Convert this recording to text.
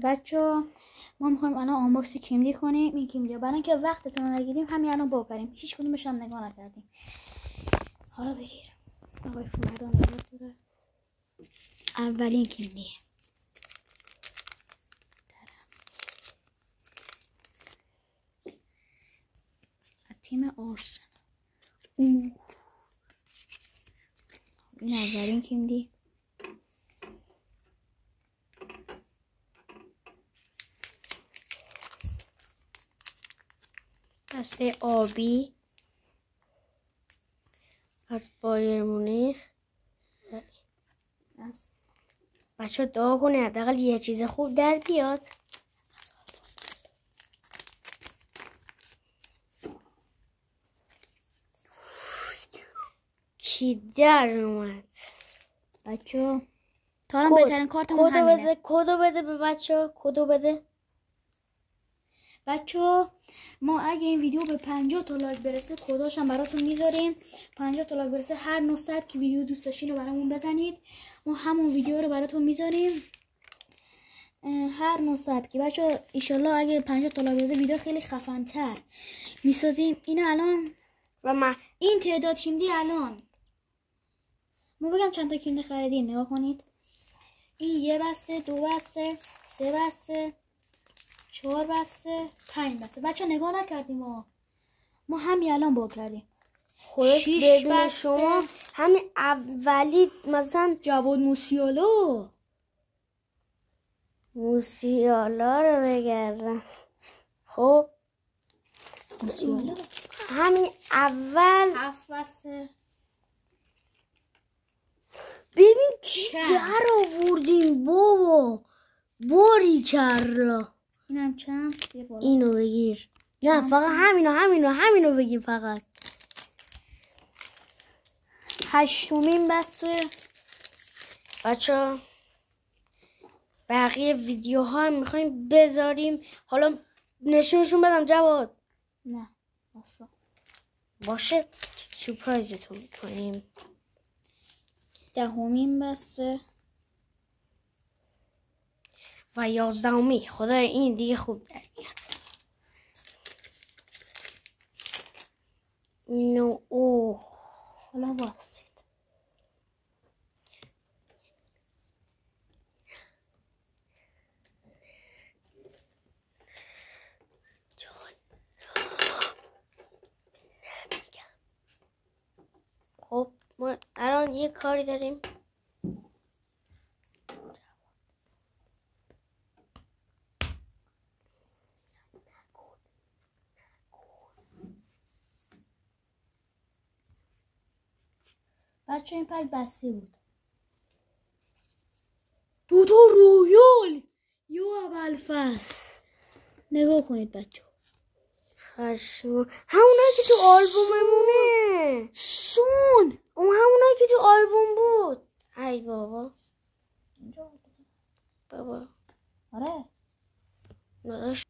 بچه ما میخوایم الان آنباکس کیمدی کنیم. این کیمدی برای اینکه وقتتون رو نگیریم همین الان بکنیم. هیچ کدومش هم نگاه نکردیم. حالا بگیر آقای فولادان یاد داره. اولین کیمدی تیم آرسنال. این اولین کیمدی. دسته آبی از بایر مونیخ. بچه دعا کنه حداقل یه چیز خوب در بیاد. کی در اومد بچه؟ تا الان بهترین کارتمون همینه. کدو بده به بچه. کدو بده بچه. ما اگه این ویدیو به 50 تا لایک برسه کداش هم براتون میذاریم. 50 تا لایک برسه هر نوع سبکی ویدیو دوست داشتین رو برامون بزنید. ما همون ویدیو رو براتون میذاریم. هر نوع سبکی بچه. ایشالله اگه 50 تا لایک برسه ویدیو خیلی خفن‌تر میسازیم. اینو الان و من این تعداد کیمدی الان ما بگم چند تا کیمدی خریدیم. نگاه کنید. این یه بسته، 2 بسته، 3 بسته، 4 بسته، 5 بسته. بچه نگاه نکردیم ما همین الان با کردیم. خودش بدون شما همین اولی مثلا جواد موسیالا رو بگردم. خب موسیالا همین اول 7 بسته. ببین کی در آوردیم بابا. باری کرلا. اینم چند؟ اینو بگیر. نه فقط همینو بگیر فقط. 8مین بسته. بچه بقیه ویدیوها هم میخوایم بذاریم. حالا نشونشون بدم جواد؟ نه باشه سورپرایزتون میکنیم. 10مین بسته و 11می. خدای این دیگه خوب در میاد. اینو حالا واسید. خب ما الان یه کاری داریم. بچه این پک بسته بود. 2 تا رویال یا ابوالفضل. نگاه کنید بچه. همونایی که تو آلبوممونه. اون همونایی که تو آلبوم بود. ای بابا. بابا آره نداشت.